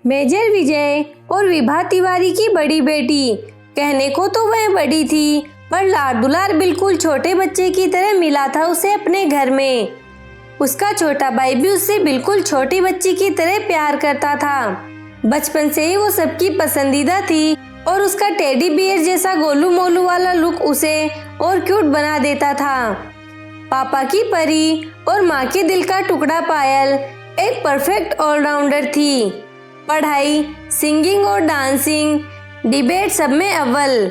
Major विजय और विभा तिवारी की बड़ी बेटी। कहने को तो वह बड़ी थी, पर लाड दुलार बिल्कुल छोटे बच्चे की तरह मिला था उसे अपने घर में। उसका छोटा भाई भी उससे बिल्कुल छोटी बच्ची की तरह प्यार करता था। बचपन से ही वो सबकी पसंदीदा थी और उसका टेडी बियर जैसा गोलू मोलू वाला लुक उसे और क्यूट बना देता था। पापा की परी और माँ के दिल का टुकड़ा पायल एक परफेक्ट ऑलराउंडर थी। पढ़ाई, सिंगिंग और डांसिंग, डिबेट सब में अव्वल।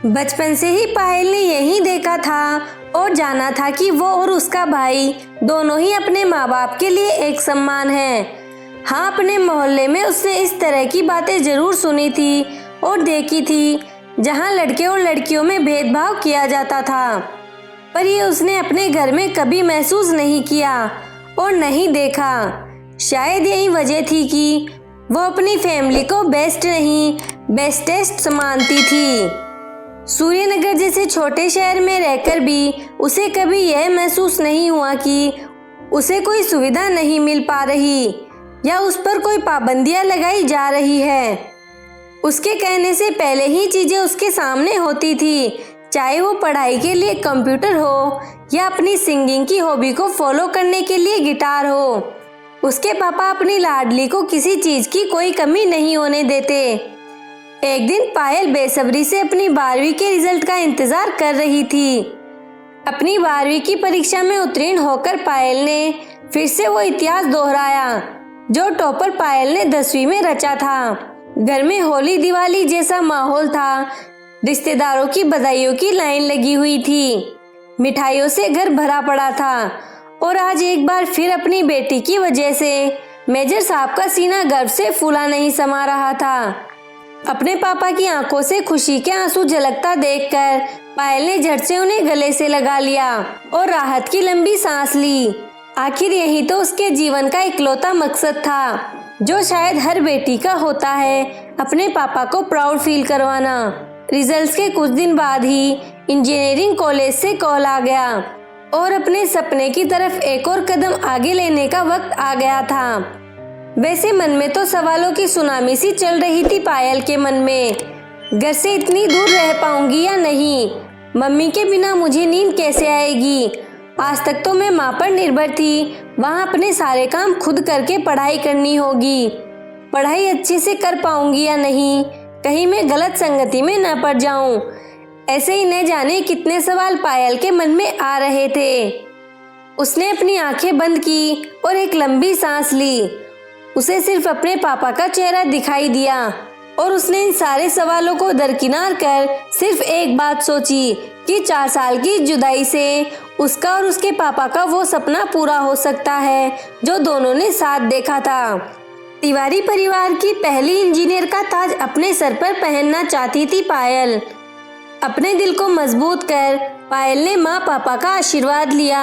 बचपन से ही पायल ने यही देखा था और जाना था कि वो और उसका भाई दोनों ही अपने माँ बाप के लिए एक समान हैं। हाँ, अपने मोहल्ले में उसने इस तरह की बातें जरूर सुनी थी और देखी थी, जहाँ लड़के और लड़कियों में भेदभाव किया जाता था, पर ये उसने अपने घर में कभी महसूस नहीं किया और नहीं देखा। शायद यही वजह थी कि वो अपनी फैमिली को बेस्ट नहीं, बेस्टेस्ट मानती थी। सूर्यनगर जैसे छोटे शहर में रहकर भी उसे कभी यह महसूस नहीं हुआ कि उसे कोई सुविधा नहीं मिल पा रही या उस पर कोई पाबंदियां लगाई जा रही है। उसके कहने से पहले ही चीजें उसके सामने होती थी, चाहे वो पढ़ाई के लिए कंप्यूटर हो या अपनी सिंगिंग की हॉबी को फॉलो करने के लिए गिटार हो। उसके पापा अपनी लाडली को किसी चीज की कोई कमी नहीं होने देते। एक दिन पायल बेसब्री से अपनी 12वीं के रिजल्ट का इंतजार कर रही थी। अपनी 12वीं की परीक्षा में उत्तीर्ण होकर पायल ने फिर से वो इतिहास दोहराया जो टॉपर पायल ने 10वीं में रचा था। घर में होली दिवाली जैसा माहौल था। रिश्तेदारों की बधाइयों की लाइन लगी हुई थी। मिठाइयों से घर भरा पड़ा था और आज एक बार फिर अपनी बेटी की वजह से मेजर साहब का सीना गर्व से फूला नहीं समा रहा था। अपने पापा की आंखों से खुशी के आंसू झलकता देखकर पायल ने झट से उन्हें गले से लगा लिया और राहत की लंबी सांस ली। आखिर यही तो उसके जीवन का इकलौता मकसद था, जो शायद हर बेटी का होता है, अपने पापा को प्राउड फील करवाना। रिजल्ट्स के कुछ दिन बाद ही इंजीनियरिंग कॉलेज से कॉल आ गया और अपने सपने की तरफ एक और कदम आगे लेने का वक्त आ गया था। वैसे मन में तो सवालों की सुनामी सी चल रही थी पायल के मन में। घर से इतनी दूर रह पाऊंगी या नहीं? मम्मी के बिना मुझे नींद कैसे आएगी? आज तक तो मैं माँ पर निर्भर थी, वहाँ अपने सारे काम खुद करके पढ़ाई करनी होगी। पढ़ाई अच्छे से कर पाऊंगी या नहीं? कहीं मैं गलत संगति में न पड़ जाऊं। ऐसे ही न जाने कितने सवाल पायल के मन में आ रहे थे। उसने अपनी आंखें बंद की और एक लंबी सांस ली। उसे सिर्फ अपने पापा का चेहरा दिखाई दिया और उसने इन सारे सवालों को दरकिनार कर सिर्फ एक बात सोची कि 4 साल की जुदाई से उसका और उसके पापा का वो सपना पूरा हो सकता है जो दोनों ने साथ देखा था। तिवारी परिवार की पहली इंजीनियर का ताज अपने सर पर पहनना चाहती थी पायल। अपने दिल को मजबूत कर पायल ने माँ पापा का आशीर्वाद लिया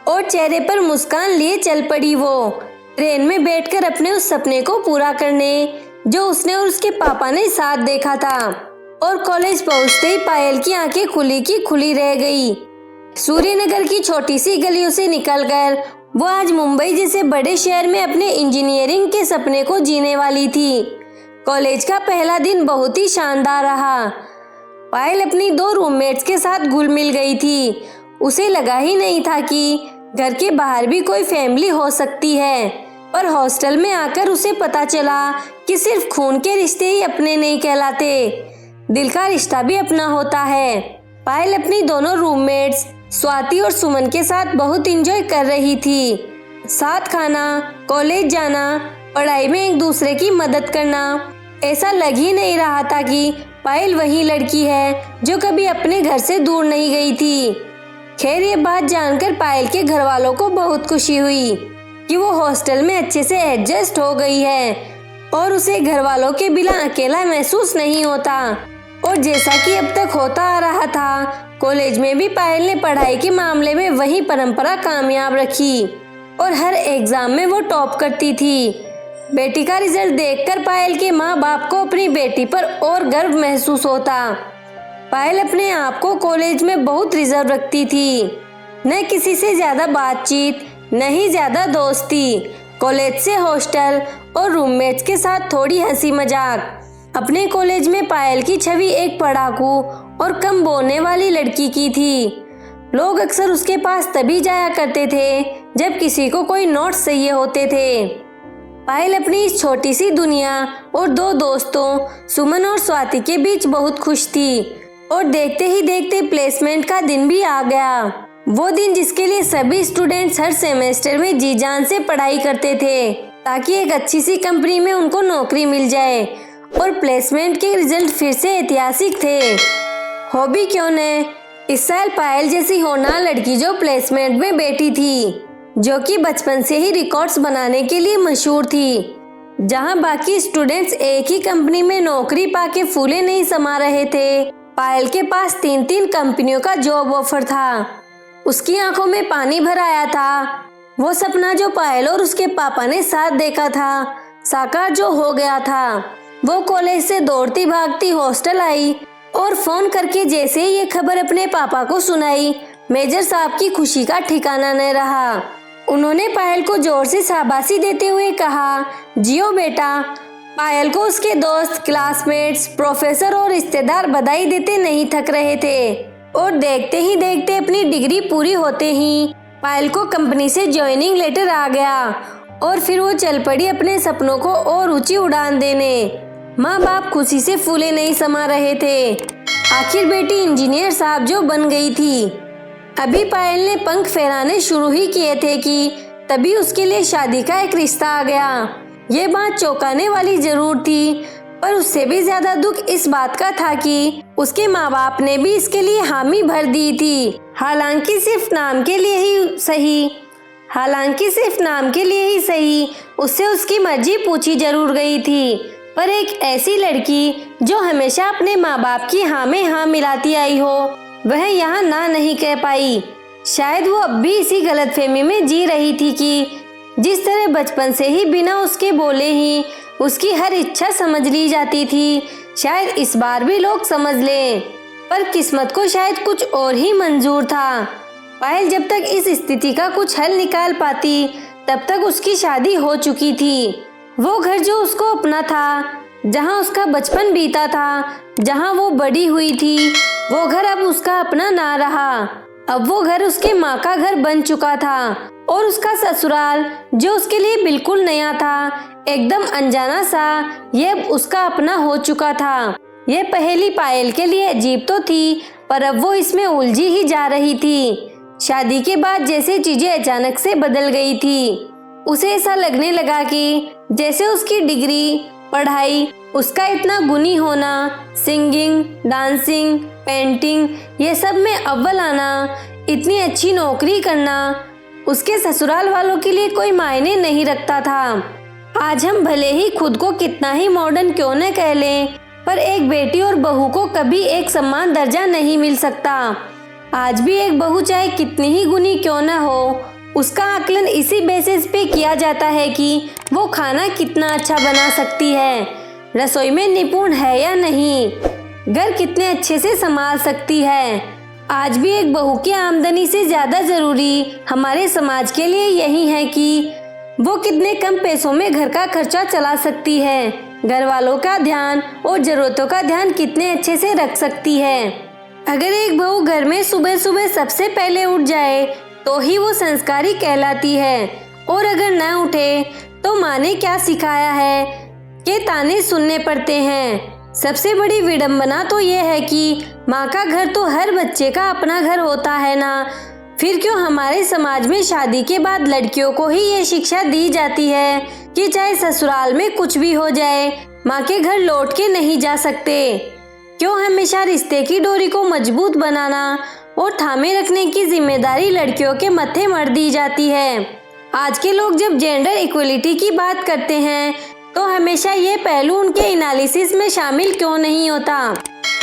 और चेहरे पर मुस्कान लिए चल पड़ी। वो ट्रेन में बैठकर अपने उस सपने को पूरा करने जो उसने और उसके पापा ने साथ देखा था। और कॉलेज पहुंचते ही पायल की आंखें खुली की खुली रह गई। सूर्यनगर की छोटी सी गलियों से निकलकर वो आज मुंबई जैसे बड़े शहर में अपने इंजीनियरिंग के सपने को जीने वाली थी। कॉलेज का पहला दिन बहुत ही शानदार रहा। पायल अपनी 2 रूममेट्स के साथ घुल मिल गई थी। उसे लगा ही नहीं था कि घर के बाहर भी कोई फैमिली हो सकती है, पर हॉस्टल में आकर उसे पता चला कि सिर्फ खून के रिश्ते ही अपने नहीं कहलाते, दिल का रिश्ता भी अपना होता है। पायल अपनी दोनों रूममेट्स स्वाति और सुमन के साथ बहुत एंजॉय कर रही थी। साथ खाना, कॉलेज जाना, पढ़ाई में एक दूसरे की मदद करना। ऐसा लग ही नहीं रहा था कि पायल वही लड़की है जो कभी अपने घर से दूर नहीं गई थी। खैर, ये बात जानकर पायल के घर वालों को बहुत खुशी हुई कि वो हॉस्टल में अच्छे से एडजस्ट हो गई है और उसे घर वालों के बिना अकेला महसूस नहीं होता। और जैसा कि अब तक होता आ रहा था, कॉलेज में भी पायल ने पढ़ाई के मामले में वही परंपरा कामयाब रखी और हर एग्जाम में वो टॉप करती थी। बेटी का रिजल्ट देखकर पायल के माँ बाप को अपनी बेटी पर और गर्व महसूस होता। पायल अपने आप को कॉलेज में बहुत रिजर्व रखती थी, न किसी से ज्यादा बातचीत, न ही ज्यादा दोस्ती। कॉलेज से हॉस्टल और रूममेट्स के साथ थोड़ी हंसी मजाक। अपने कॉलेज में पायल की छवि एक पढ़ाकू और कम बोलने वाली लड़की की थी। लोग अक्सर उसके पास तभी जाया करते थे जब किसी को कोई नोट्स चाहिए होते थे। पायल अपनी इस छोटी सी दुनिया और दो दोस्तों सुमन और स्वाति के बीच बहुत खुश थी और देखते ही देखते प्लेसमेंट का दिन भी आ गया। वो दिन जिसके लिए सभी स्टूडेंट्स हर सेमेस्टर में जी जान से पढ़ाई करते थे ताकि एक अच्छी सी कंपनी में उनको नौकरी मिल जाए। और प्लेसमेंट के रिजल्ट फिर से ऐतिहासिक थे। हो भी क्यों न, इस साल पायल जैसी होनहार लड़की जो प्लेसमेंट में बैठी थी, जो कि बचपन से ही रिकॉर्ड्स बनाने के लिए मशहूर थी। जहां बाकी स्टूडेंट्स एक ही कंपनी में नौकरी पाके फूले नहीं समा रहे थे, पायल के पास 3-3 कंपनियों का जॉब ऑफर था। उसकी आंखों में पानी भर आया था। वो सपना जो पायल और उसके पापा ने साथ देखा था, साकार जो हो गया था। वो कॉलेज से दौड़ती भागती हॉस्टल आई और फोन करके जैसे ही ये खबर अपने पापा को सुनाई, मेजर साहब की खुशी का ठिकाना न रहा। उन्होंने पायल को जोर से शाबाशी देते हुए कहा, जियो बेटा। पायल को उसके दोस्त, क्लासमेट्स, प्रोफेसर और रिश्तेदार बधाई देते नहीं थक रहे थे। और देखते ही देखते अपनी डिग्री पूरी होते ही पायल को कंपनी से ज्वाइनिंग लेटर आ गया और फिर वो चल पड़ी अपने सपनों को और ऊंची उड़ान देने। माँ बाप खुशी से फूले नहीं समा रहे थे। आखिर बेटी इंजीनियर साहब जो बन गई थी। अभी पायल ने पंख फहराने शुरू ही किए थे कि तभी उसके लिए शादी का एक रिश्ता आ गया। ये बात चौंकाने वाली जरूर थी, पर उससे भी ज्यादा दुख इस बात का था कि उसके माँ बाप ने भी इसके लिए हामी भर दी थी। हालांकि सिर्फ नाम के लिए ही सही उससे उसकी मर्जी पूछी जरूर गई थी। पर एक ऐसी लड़की जो हमेशा अपने माँ बाप की हाँ में हाँ मिलाती आई हो, वह यहाँ ना नहीं कह पाई। शायद वो अब भी इसी गलतफहमी में जी रही थी कि जिस तरह बचपन से ही बिना उसके बोले ही उसकी हर इच्छा समझ ली जाती थी, शायद इस बार भी लोग समझ लें। पर किस्मत को शायद कुछ और ही मंजूर था। पायल जब तक इस स्थिति का कुछ हल निकाल पाती, तब तक उसकी शादी हो चुकी थी। वो घर जो उसको अपना था, जहाँ उसका बचपन बीता था, जहाँ वो बड़ी हुई थी, वो घर अब उसका अपना ना रहा। अब वो घर उसके माँ का घर बन चुका था और उसका ससुराल जो उसके लिए बिल्कुल नया था, एकदम अनजाना सा, ये अब उसका अपना हो चुका था। ये पहेली पायल के लिए अजीब तो थी, पर अब वो इसमें उलझी ही जा रही थी। शादी के बाद जैसे चीजें अचानक से बदल गई थी, उसे ऐसा लगने लगा कि जैसे उसकी डिग्री, पढ़ाई, उसका इतना गुणी होना, सिंगिंग, डांसिंग, पेंटिंग, ये सब में अव्वल आना, इतनी अच्छी नौकरी करना, उसके ससुराल वालों के लिए कोई मायने नहीं रखता था। आज हम भले ही खुद को कितना ही मॉडर्न क्यों न कह लें, पर एक बेटी और बहू को कभी एक समान दर्जा नहीं मिल सकता। आज भी एक बहू चाहे कितनी ही गुणी क्यों न हो, उसका आकलन इसी बेसिस पे किया जाता है कि वो खाना कितना अच्छा बना सकती है, रसोई में निपुण है या नहीं, घर कितने अच्छे से संभाल सकती है। आज भी एक बहू की आमदनी से ज्यादा जरूरी हमारे समाज के लिए यही है कि वो कितने कम पैसों में घर का खर्चा चला सकती है, घर वालों का ध्यान और जरूरतों का ध्यान कितने अच्छे से रख सकती है। अगर एक बहू घर में सुबह सुबह सबसे पहले उठ जाए तो ही वो संस्कारी कहलाती है, और अगर न उठे तो माँ ने क्या सिखाया है के ताने सुनने पड़ते हैं। सबसे बड़ी विडंबना तो ये है कि माँ का घर तो हर बच्चे का अपना घर होता है ना, फिर क्यों हमारे समाज में शादी के बाद लड़कियों को ही ये शिक्षा दी जाती है कि चाहे ससुराल में कुछ भी हो जाए, माँ के घर लौट के नहीं जा सकते। क्यों हमेशा रिश्ते की डोरी को मजबूत बनाना और थामे रखने की जिम्मेदारी लड़कियों के मत्थे मढ़ दी जाती है। आज के लोग जब जेंडर इक्वलिटी की बात करते हैं तो हमेशा ये पहलू उनके एनालिसिस में शामिल क्यों नहीं होता।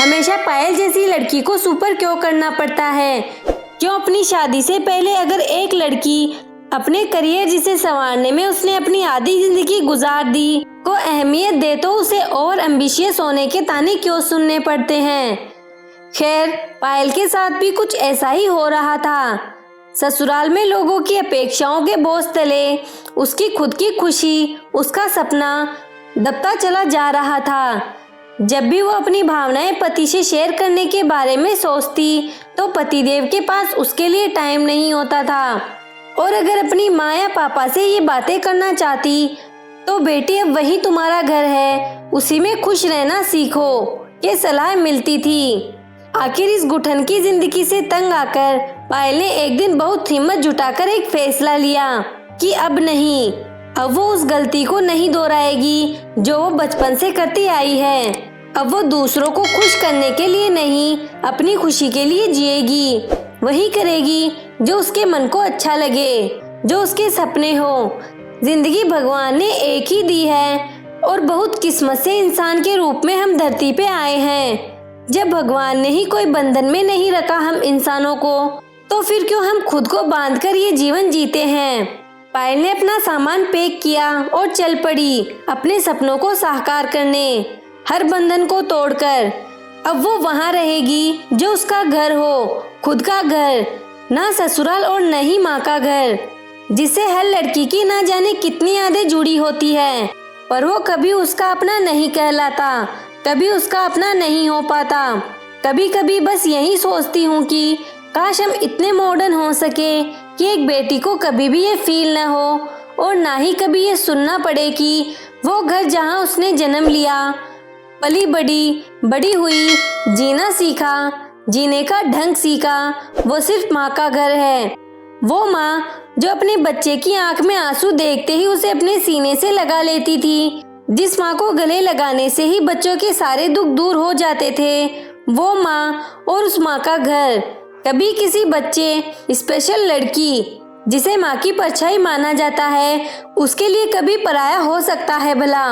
हमेशा पायल जैसी लड़की को सुपर क्यों करना पड़ता है? क्यों अपनी शादी से पहले अगर एक लड़की अपने करियर जिसे संवारने में उसने अपनी आधी जिंदगी गुजार दी को अहमियत दे तो उसे और एम्बिशियस होने के ताने क्यों सुनने पड़ते हैं? खैर, पायल के साथ भी कुछ ऐसा ही हो रहा था। ससुराल में लोगों की अपेक्षाओं के बोझ तले उसकी खुद की खुशी, उसका सपना दबता चला जा रहा था। जब भी वो अपनी भावनाएं पति से शेयर करने के बारे में सोचती तो पतिदेव के पास उसके लिए टाइम नहीं होता था। और अगर अपनी माँ या पापा से ये बातें करना चाहती तो बेटी अब वही तुम्हारा घर है, उसी में खुश रहना सीखो, ये सलाह मिलती थी। आखिर इस घुटन की जिंदगी से तंग आकर पायल ने एक दिन बहुत हिम्मत जुटाकर एक फैसला लिया कि अब नहीं, अब वो उस गलती को नहीं दोहराएगी जो वो बचपन से करती आई है। अब वो दूसरों को खुश करने के लिए नहीं, अपनी खुशी के लिए जिएगी। वही करेगी जो उसके मन को अच्छा लगे, जो उसके सपने हो। जिंदगी भगवान ने एक ही दी है और बहुत किस्मत से इंसान के रूप में हम धरती पे आए हैं। जब भगवान ने ही कोई बंधन में नहीं रखा हम इंसानों को, तो फिर क्यों हम खुद को बांधकर ये जीवन जीते हैं। पायल ने अपना सामान पैक किया और चल पड़ी अपने सपनों को साकार करने, हर बंधन को तोड़कर। अब वो वहाँ रहेगी जो उसका घर हो, खुद का घर, ना ससुराल और न ही माँ का घर, जिससे हर लड़की की ना जाने कितनी यादें जुड़ी होती है, पर वो कभी उसका अपना नहीं कहलाता, कभी उसका अपना नहीं हो पाता। कभी कभी बस यही सोचती हूँ कि काश हम इतने मॉडर्न हो सके कि एक बेटी को कभी भी ये फील न हो और ना ही कभी ये सुनना पड़े कि वो घर जहाँ उसने जन्म लिया, पली बड़ी, बड़ी हुई, जीना सीखा, जीने का ढंग सीखा, वो सिर्फ माँ का घर है। वो माँ जो अपने बच्चे की आंख में आंसू देखते ही उसे अपने सीने से लगा लेती थी, जिस माँ को गले लगाने से ही बच्चों के सारे दुख दूर हो जाते थे। वो माँ और उस माँ का घर। कभी किसी बच्चे, स्पेशल लड़की जिसे माँ की परछाई माना जाता है, उसके लिए कभी पराया हो सकता है भला।